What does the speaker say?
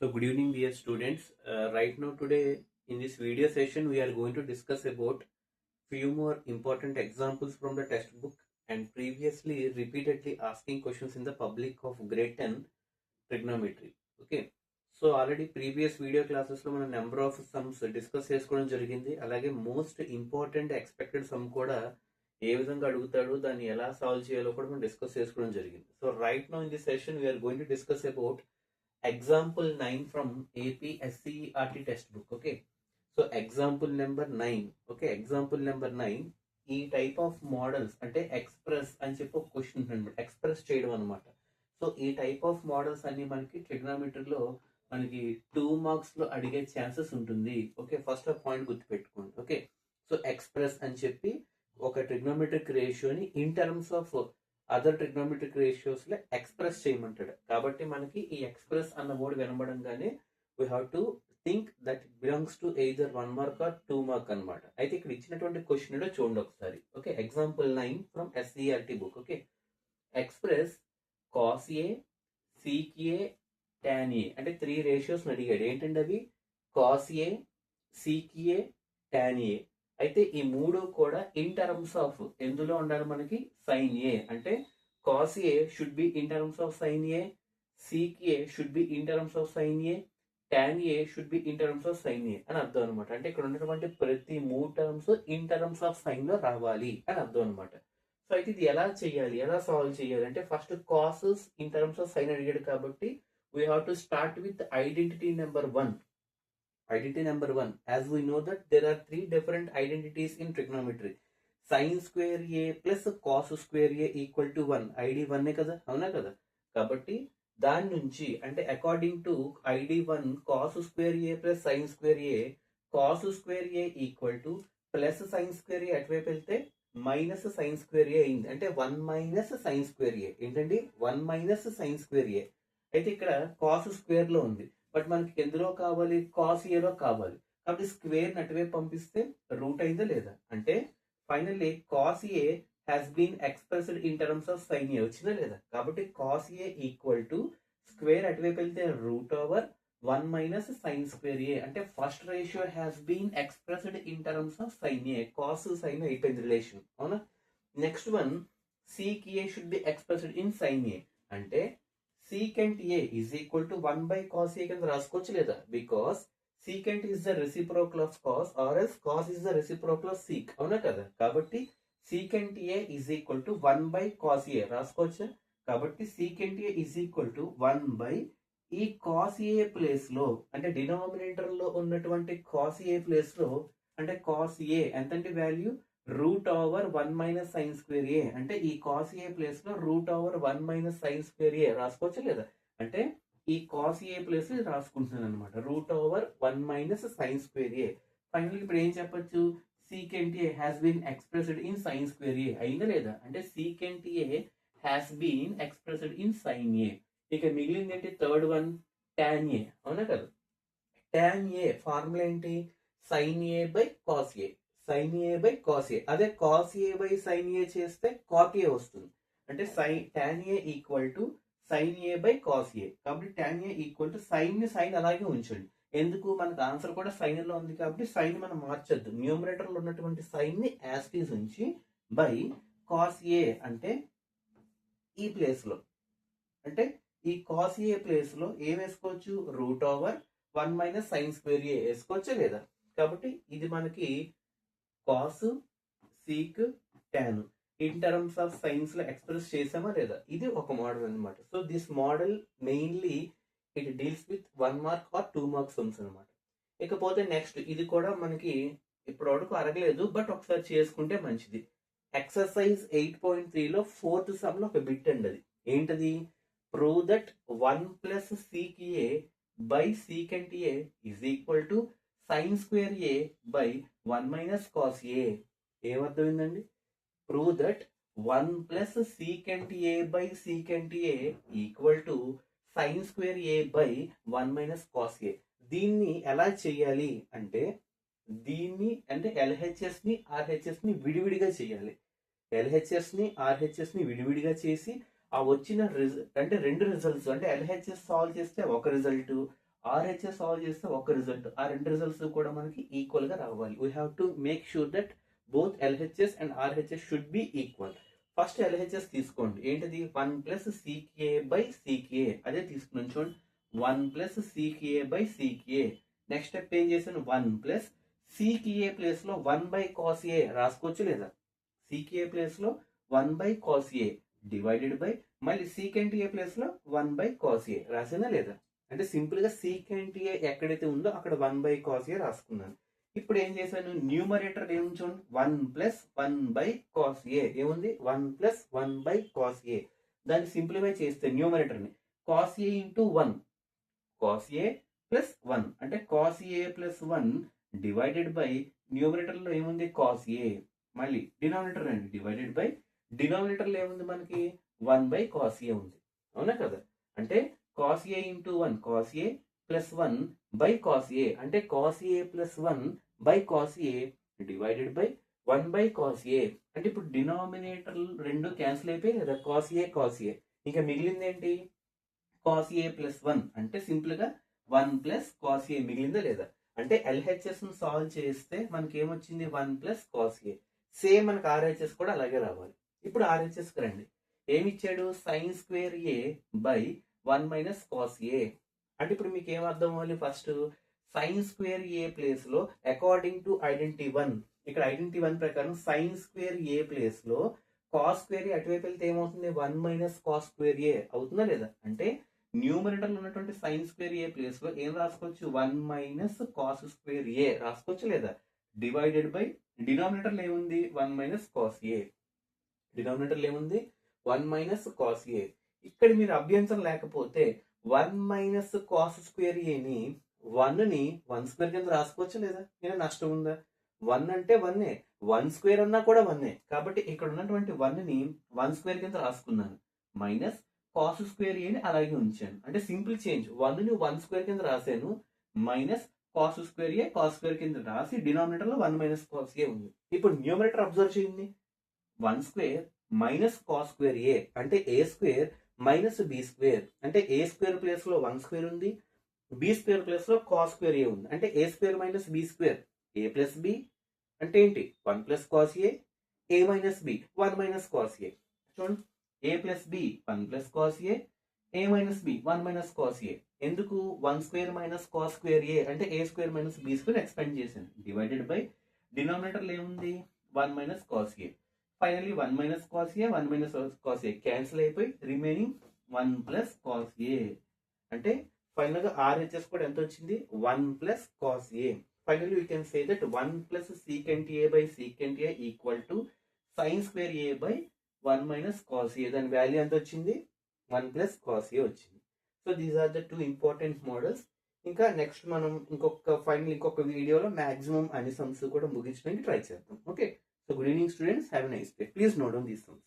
So good evening dear students. Right now today in this video session we are going to discuss about few more important examples from the textbook and previously repeatedly asking questions in the public of grade 10 trigonometry. Okay. So already previous video క్లాసెస్లో మనం number of sums discuss చేసుకోవడం జరిగింది. అలాగే most important expected some కూడా ఏ విధంగా అడుగుతాడు, దాన్ని ఎలా సాల్వ్ చేయాలో కూడా మనం డిస్కస్ చేసుకోవడం జరిగింది. So right now in this session we are going to discuss about example 9 from AP SCERT textbook. Okay, so example number 9. Okay, example number 9 ఈ టైప్ ఆఫ్ మోడల్స్ అంటే ఎక్స్ప్రెస్ అని చెప్పి ఒక క్వశ్చన్ అనమాట, ఎక్స్ప్రెస్ చేయడం అనమాట. సో ఈ టైప్ ఆఫ్ మోడల్స్ అన్ని మనకి ట్రిగ్నోమెట్రీలో మనకి 2 మార్క్స్ లో అడిగే ఛాన్సెస్ ఉంటుంది. ఓకే, ఫస్ట్ ఆ పాయింట్ గుర్తుపెట్టుకోండి. ఓకే, సో ఎక్స్ప్రెస్ అని చెప్పి ఒక ట్రిగ్నోమెట్రిక్ రేషియోని in terms of other trigonometric ratios లో ఎక్స్ప్రెస్ చేయమంటాడు. కాబట్టి మనకి ఈ ఎక్స్ప్రెస్ అన్న వర్డ్ వినబడంగానే we have to think that belongs to either 1 mark or 2 mark అనమాట. అయితే ఇక్కడ ఇచ్చినటువంటి క్వశ్చన్ చూడండి ఒకసారి. ఓకే, example 9 from SCERT book. Okay, express cos A sec A tan A అంటే 3 రేషియోస్ అడిగాడు. ఏంటంటే అవి cos A sec A tan A. అయితే ఈ మూడు కూడా ఇన్ టర్మ్స్ ఆఫ్ ఎందులో ఉండాలి మనకి సైన్ ఏ. అంటే cos A should be in terms of sine A, sec A should be in terms of sine A, tan A should be in terms of sine A అని అర్థం అనమాట. అంటే ఇక్కడ ఉన్నటువంటి ప్రతి 3 terms in terms of sine లో రావాలి అని అర్థం అనమాట. సో అయితే ఇది ఎలా చేయాలి, ఎలా సాల్వ్ చేయాలి అంటే first cases in terms of sine అడిగాడు కాబట్టి we have to start with identity number 1. Identity number 1, as we know that there are 3 different identities in trigonometry. Sin square a plus cos square a equal to 1. ID 1 కదా, అవునా కదా? కాబట్టి దాని నుంచి అంటే according to ID1 cos square a plus sin square a, cos square a equal to plus sin square a అటువైపు వెళ్తే minus sin square a అయింది. అంటే 1 మైనస్ sin square a. ఏంటండి 1 మైనస్ sin square a. అయితే ఇక్కడ cos square లో ఉంది, but మనకి ఎందులో కావాలి, కాస్ ఏలో కావాలి. కాబట్టి స్క్వేర్ అటువైపు పంపిస్తే రూట్ అయిందా లేదా అంటే finally cos A has been expressed in terms of sine A వచ్చిందా లేదా. కాబట్టి cos A equal to square అటువైపు వెళ్తే root over 1 minus sine square A. అంటే first ratio has been expressed in terms of sine A. Cos sine అయిపోయింది relation, అవునా. Next one sec A should be expressed in sine A. అంటే secant a is equal to 1 by cos a కింద రాసుకోవచ్చు లేదా, because secant is the reciprocal of cos or else cos is the reciprocal of sec, అవునా కదా. కాబట్టి secant a is equal to 1 by cos a రాసుకోవచ్చు. కాబట్టి secant a is equal to 1 by ఈ cos a place లో అంటే denominator లో ఉన్నటువంటి cos a ప్లేస్ లో అంటే cos a ఎంతంటే value root over 1 minus sine square A. అంటే ఈ కాస్ ఏ ప్లేస్ లో root over 1 minus sine square A రాసుకోవచ్చు లేదా. అంటే ఈ కాస్ ఏ ప్లేస్ రాసుకుంటున్నాను అనమాట, root over 1 minus sine square A. Final ఇప్పుడు ఏం చెప్పొచ్చు, secant A has been expressed in sine square A అయిందా లేదా. అంటే secant A has been expressed in sine A. ఇక మిగిలింది ఏంటి, థర్డ్ వన్ టాన్ ఏ, అవునా కదా. టాన్ ఏ ఫార్ములా ఏంటి, sine A by cos A, sine A by cos A. అదే cos A by sine A చేస్తే కాట్ ఏ వస్తుంది. అంటే tan A equal to sine A by cos A. కాబట్టి tan A equal to sine ని sine అలాగే ఉంచండి. ఎందుకు, మనకు ఆన్సర్ కూడా సైన్ లో ఉంది కాబట్టి సైన్ మనం మార్చొద్దు. న్యూమరేటర్ లో ఉన్నటువంటి సైన్ ని యాజ్ టీజ్ ఉంచి బై కాస్ ఏ అంటే ఈ ప్లేస్ లో అంటే ఈ కాస్ ఏ ప్లేస్ లో ఏం వేసుకోవచ్చు, root over 1 minus sine square A వేసుకోవచ్చా లేదా. కాబట్టి ఇది మనకి cos sec tan in terms of sines లో ఎక్స్ప్రెస్ చేసామా లేదా. ఇది ఒక మోడల్ అనమాట. So this model mainly it deals with 1 mark or 2 mark sums అనమాట. ఇకపోతే నెక్స్ట్ ఇది కూడా మనకి ఇప్పటి వరకు అరగలేదు, బట్ ఒకసారి చేసుకుంటే మంచిది. ఎక్సర్సైజ్ 8.3 లో 4th సమ్ లో ఒక బిట్ అండి. అది ఏంటది, prove that 1 plus sec A by secant A is equal to sine square A by 1 minus cos A. ఏమర్థమైందండి, prove that 1 plus secant A by secant A equal to sine square A by 1 minus cos A. దీన్ని ఎలా చేయాలి అంటే దీన్ని అంటే LHS ని RHS ని విడివిడిగా చేయాలి. ఎల్హెచ్ఎస్ ని ఆర్హెచ్ఎస్ ని విడివిడిగా చేసి ఆ వచ్చిన అంటే 2 రిజల్ట్స్ అంటే ఎల్హెచ్ఎస్ సాల్వ్ చేస్తే ఒక రిజల్ట్, RHS సాల్వ్ చేస్తే ఒక రిజల్ట్, ఆ రెండు రిజల్ట్స్ కూడా మనకి ఈక్వల్ గా రావాలి. We have to make sure that both LHS and RHS should be equal. First LHS తీసుకోండి, ఏంటిది 1 ప్లస్ CKA బై CKA, అదే తీసుకున్నాను చూడండి, 1 plus CKA by CKA. Next step ఏం చేశాను, 1 ప్లస్ CKA ప్లేస్ లో 1 బై కాస్ ఏ రాసుకోవచ్చు లేదా, CKA ప్లేస్ లో 1 by cos A divided by మళ్ళీ సీకెంట్ ఏ ప్లేస్ లో 1 బై కాస్ ఏ రాసినా లేదా. అంటే సింపుల్ గా సీకెంట్ ఏ ఎక్కడైతే ఉందో అక్కడ 1 బై కాస్ ఏ రాసుకున్నాను. ఇప్పుడు ఏం చేశాను, న్యూమరేటర్ ఏముంది చూడండి, 1 ప్లస్ 1 బై కాస్ ఏ ఏముంది, 1 ప్లస్ 1 బై కాస్ ఏ. దాన్ని సింప్లిఫై చేస్తే న్యూమరేటర్ ని cos A into 1, cos A plus 1 అంటే cos A plus 1 divided by numerator లో ఏముంది కాస్ ఏ, మళ్ళీ డినామినేటర్ అండి డివైడెడ్ బై డినామినేటర్ లో ఏముంది మనకి 1 బై కాస్ ఏ ఉంది, అవునా కదా. అంటే cos A into 1 cos A plus 1 by cos A అంటే cos A plus 1 by cos A divided by 1 by cos A. అంటే ఇప్పుడు డినామినేటర్ రెండు క్యాన్సిల్ అయిపోయి లేదా, కాస్ ఏ ఇంకా మిగిలింది ఏంటి, కాస్ ఏ ప్లస్ 1 అంటే సింపుల్ గా 1 ప్లస్ కాస్ ఏ మిగిలిందా లేదా. అంటే LHS ను సాల్వ్ చేస్తే మనకి ఏమొచ్చింది 1 ప్లస్ కాస్ ఏ. సేమ్ మనకి RHS కూడా అలాగే రావాలి. ఇప్పుడు RHS కి రండి, ఏమి ఇచ్చాడు, sign square A by 1 minus cos A. అంటే ఇప్పుడు మీకు ఏం అర్థం అవ్వాలి, ఫస్ట్ సైన్ స్క్వేర్ ఏ ప్లేస్ లో అకార్డింగ్ టు ఐడెంటిటీ 1, ఇక్కడ ఐడెంటిటీ 1 ప్రకారం సైన్ స్క్వేర్ ఏ ప్లేస్ లో కాస్ స్క్వేర్ ఏ అటువైపు వెళ్తే ఏమవుతుంది, 1 మైనస్ కాస్ స్క్వేర్ ఏ అవుతుందా లేదా. అంటే న్యూమరేటర్ లో ఉన్నటువంటి సైన్ స్క్వేర్ ఏ ప్లేస్ లో ఏం రాసుకోవచ్చు, 1 మైనస్ కాస్ స్క్వేర్ ఏ రాసుకోవచ్చు లేదా, డివైడెడ్ బై డినామినేటర్ లో ఏముంది 1 మైనస్ కాస్ ఏ, డినామినేటర్ లో ఏముంది 1 మైనస్ కాస్ ఏ. ఇక్కడ మీరు అభ్యంతరం లేకపోతే 1 మైనస్ కాస్ స్క్వేర్ ఏని 1 ని 1 స్క్వేర్ కింద రాసుకోవచ్చు లేదా, నేను నష్టం ఉందా, 1 అంటే 1 1 స్క్వేర్ అన్నా కూడా 1. కాబట్టి ఇక్కడ ఉన్నటువంటి 1 ని 1 స్క్వేర్ కింద రాసుకున్నాను, మైనస్ కాస్ స్క్వేర్ ఏని అలాగే ఉంచాను. అంటే సింపుల్ చేంజ్, 1 ని 1 స్క్వేర్ కింద రాశాను, మైనస్ కాస్ స్క్వేర్ ఏ కాస్ స్క్వేర్ కింద రాసి డినామినేటర్ లో 1 మైనస్ కాస్ ఏ ఉంది. ఇప్పుడు న్యూమరేటర్ అబ్జర్వ్ చేయండి, 1 square minus cos square A అంటే A square minus B square, అంటే ఏ స్క్వేర్ ప్లేస్ లో 1 స్క్వేర్ ఉంది, బి స్క్వేర్ ప్లేస్ లో కాస్ స్క్వేర్ ఏ ఉంది. అంటే A square minus B square A plus B అంటే ఏంటి 1 plus cos A minus B 1 minus cos A. చూడండి, A plus B 1 plus cos A minus B 1 minus cos A. ఎందుకు 1 square minus cos square A అంటే A square minus B square expand చేశాను, divided by denominator ఏముంది 1 minus cos A. Finally 1 minus cos A 1 minus cos A cancel అయిపోయి remaining 1 plus cos A. అంటే final గా RHS కూడా ఎంత వచ్చింది 1 plus cos A. Finally you can say that 1 plus secant A by secant A equal to sine square A by 1 minus cos A. దాని value ఎంత వచ్చింది 1 plus cos a వచ్చింది. So these are the 2 important models. ఇంకా next మనం ఇంకొక వీడియోలో maximum అన్ని sums కూడా ముగించడానికి ట్రై చేద్దాం. Okay, so good evening students, have a nice day. Please note down these sums.